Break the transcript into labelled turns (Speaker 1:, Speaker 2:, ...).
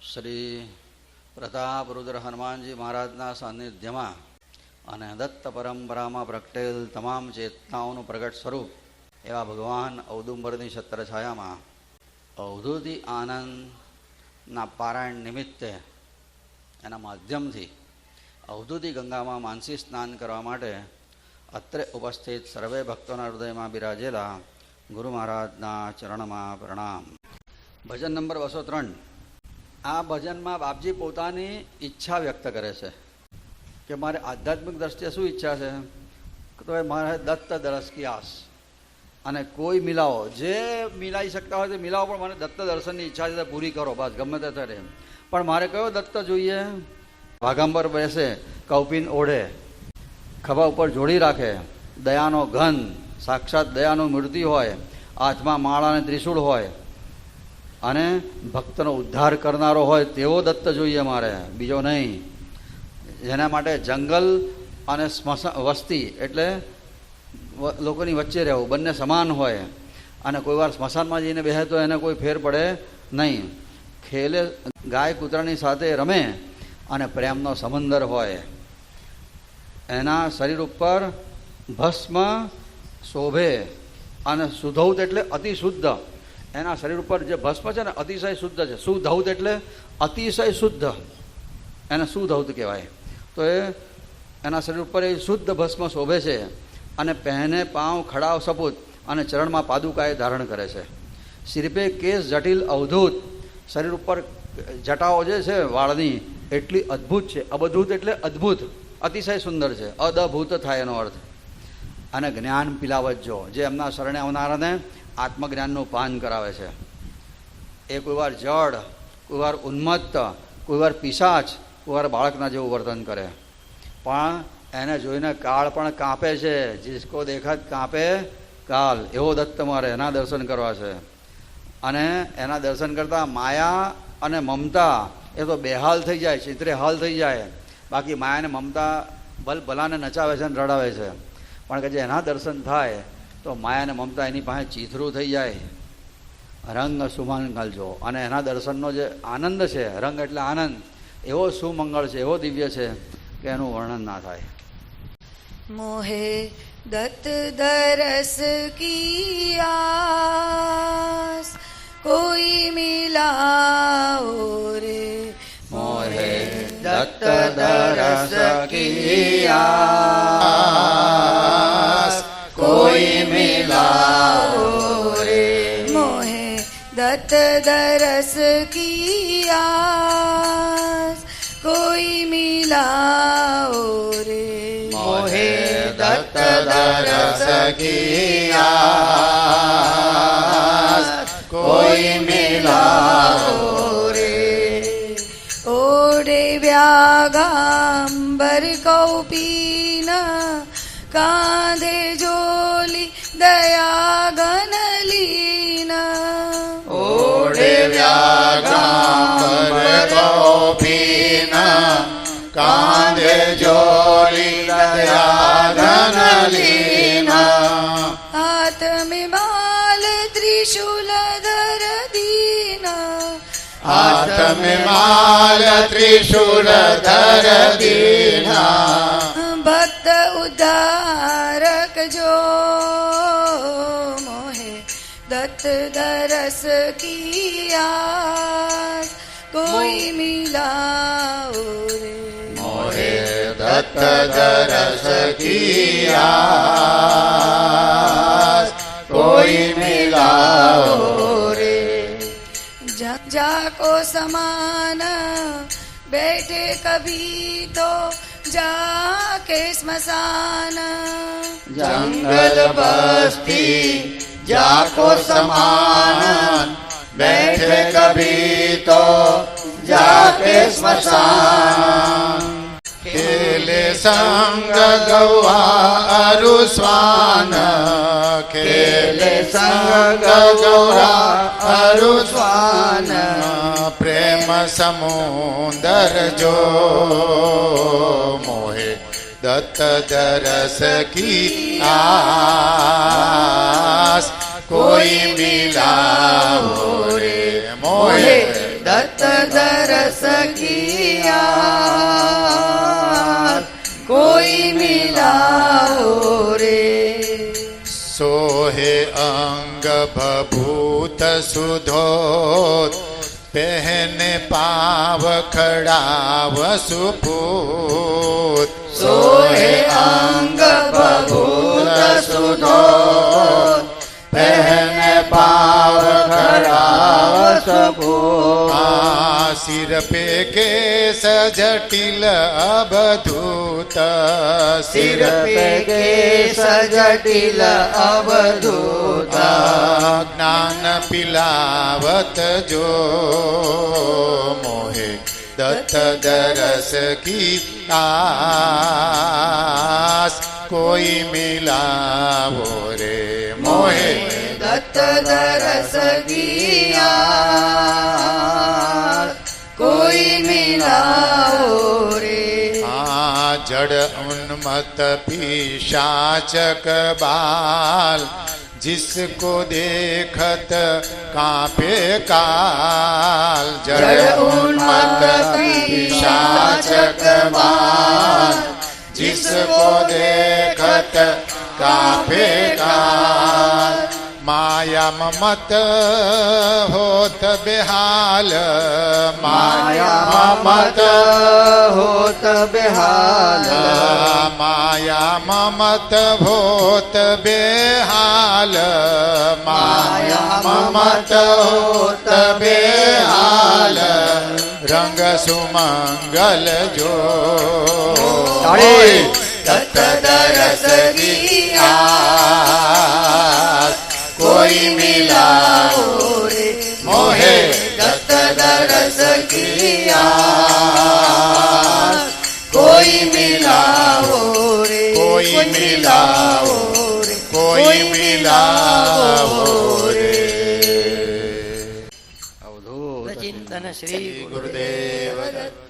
Speaker 1: શ્રી પ્રતાપરુદ્ર હનુમાનજી મહારાજના સાનિધ્યમાં અને દત્ત પરંપરામાં પ્રગટેલ તમામ ચેતનાઓનું પ્રગટ સ્વરૂપ એવા ભગવાન ઔદુંબરની છત્રછાયામાં અવધૂતિ આનંદના પારાયણ નિમિત્તે એના માધ્યમથી અવધૂતિ ગંગામાં માનસી સ્નાન કરવા માટે અત્રે ઉપસ્થિત સર્વે ભક્તોના હૃદયમાં બિરાજેલા ગુરુ મહારાજના ચરણમાં પ્રણામ. ભજન નંબર 203. આ ભજનમાં બાપજી પોતાની ઈચ્છા વ્યક્ત કરે છે કે મારે આધ્યાત્મિક દ્રષ્ટિએ શું ઈચ્છા છે, તો એ મારે દત્ત દરસ કી આસ, અને કોઈ મિલાવો, જે મિલાવી શકતા હોય તે મિલાવો, પણ મને દત્ત દર્શનની ઈચ્છા છે પૂરી કરો, બસ ગમે તે થાય. પણ મારે કયો દત્ત જોઈએ? ભાગાંબર બેસે, કૌપિન ઓઢે, ખભા ઉપર જોડી રાખે, દયાનો ઘન, સાક્ષાત દયાનું મૂર્તિ હોય, હાથમાં માળા અને ત્રિશૂળ હોય અને ભક્તનો ઉદ્ધાર કરનારો હોય તેવો દત્ત જોઈએ મારે, બીજો નહીં. જેના માટે જંગલ અને સ્મશાન વસ્તી એટલે લોકોની વચ્ચે રહેવું, બંને સમાન હોય, અને કોઈ વાર સ્મશાનમાં જઈને બેસે તો એને કોઈ ફેર પડે નહીં. ખેલે ગાય કૂતરાની સાથે રમે અને પ્રેમનો સમંદર હોય. એના શરીર ઉપર ભસ્મ શોભે અને સુધૌત એટલે અતિ શુદ્ધ. એના શરીર ઉપર જે ભસ્મ છે ને અતિશય શુદ્ધ છે. સુધૌત એટલે અતિશય શુદ્ધ, એને સુધૌત કહેવાય. તો એના શરીર ઉપર એ શુદ્ધ ભસ્મ શોભે છે અને પહેને પાંવ ખડાવ સપૂત અને ચરણમાં પાદુકાએ ધારણ કરે છે. શિરપે કેસ જટિલ અવધૂત, શરીર ઉપર જટાઓ જે છે વાળની એટલી અદ્ભુત છે. અબધૂત એટલે અદ્ભુત, અતિશય સુંદર છે, અદભૂત થાય એનો અર્થ. અને જ્ઞાન પિલાવજો, જે એમના શરણે આવનારાને આત્મજ્ઞાનનું પાન કરાવે છે. એ કોઈ વાર જડ, કોઈ વાર ઉન્મત્ત, કોઈ વાર પિશાચ, કોઈ વાર બાળકના જેવું વર્તન કરે, પણ એને જોઈને કાળ પણ કાંપે છે. જીસકો દેખાત કાંપે કાલ, એવો દત્ત મારે એના દર્શન કરવા છે. અને એના દર્શન કરતાં માયા અને મમતા એ તો બેહાલ થઈ જાય, ચિત્રે હાલ થઈ જાય. બાકી માયા અને મમતા ભલાને નચાવે છે અને રડાવે છે, પણ કે જે એના દર્શન થાય તો માયા અને મમતા એની પાસે ચીથરું થઈ જાય. રંગ સુમંગલ જો, અને એના દર્શનનો જે આનંદ છે, રંગ એટલે આનંદ, એવો સુમંગળ છે, એવો દિવ્ય છે કે એનું વર્ણન ના થાય.
Speaker 2: મોહે દત્ત દરસ કી આસ, કોઈ મિલાઓ રે.
Speaker 1: મોહે દત્ત દરસ કી આસ, કોઈ મિલાઓ રે.
Speaker 2: મોહે દત્ત દરસ કી આસ, કોઈ મિલાઓ રે.
Speaker 1: મોહે દત્ત દરસ કી આસ, કોઈ મિલાઓ રે.
Speaker 2: ઓડે વ્યાગાંબર કૌપીન, કાંધે જોલી દયા ઘનલીન.
Speaker 1: ઓડે વ્યાગાંબર કૌપીન, કાંધે જોલી દયા ઘનલીન.
Speaker 2: હાથ મેં માલ ત્રિશૂલ ધર દીન,
Speaker 1: હાથ મેં માલ ત્રિશૂલ ધર દીના.
Speaker 2: ભક્ત ઉદ્ધારક જો, મોહે દત્ત દરસ કી આસ, કોઈ મિલાઓ રે.
Speaker 1: મોહે દત્ત દરસ કી આસ, કોઈ મિલાઓ રે.
Speaker 2: जाको समान बैठे कभी तो जाके स्मशान.
Speaker 1: जंगल बस्ती जाको समान, बैठे कभी तो जाके स्मशान. खेले संग गौआ अरुस्वान, खेले संग गौरा अरुस्वान. प्रेम समुंदर जो, मोहे दत्त दरस की आस, कोई मिलाओ रे. मोहे
Speaker 2: दत्त दरस किया कोई मिलाओ रे
Speaker 3: सोहे अंग भभूत सुधोत पहने पाव खड़ाव सुपूत
Speaker 2: सोहे अंग भभूत सुधोत
Speaker 1: पहने पाव खड़ाव सुपूत
Speaker 3: सिर पे केस जटिल अवधूत
Speaker 1: सिर पे केस जटिल अवधूत
Speaker 3: ज्ञान पिलावत जो मोहे दत्त दरस की आस कोई मिलावो रे मोहे
Speaker 2: दत्त दरस किया कोई मिलाओ रे
Speaker 3: जड़ उन्मत्त पिशाचक बाल जिसको देखत कांपे काल
Speaker 2: जड़ उन्मत्त
Speaker 3: पिशाचक बाल जिसको देखत कांपे काल माया ममत होत बेहाल
Speaker 1: माया ममत होत बेहाल
Speaker 3: माया ममत होत बेहाल माया ममत होत बेहाल रंग सुमंगल जो
Speaker 2: दत्त दरस किया
Speaker 3: कोई मिलाओ
Speaker 2: रे
Speaker 3: मोहे
Speaker 2: दत्त दरस किया कोई मिलाओ रे
Speaker 3: कोई मिलाओ
Speaker 2: रे
Speaker 3: कोई मिलाओ रे
Speaker 1: अवधूत
Speaker 2: चिंतन श्री
Speaker 3: गुरुदेव दत्त।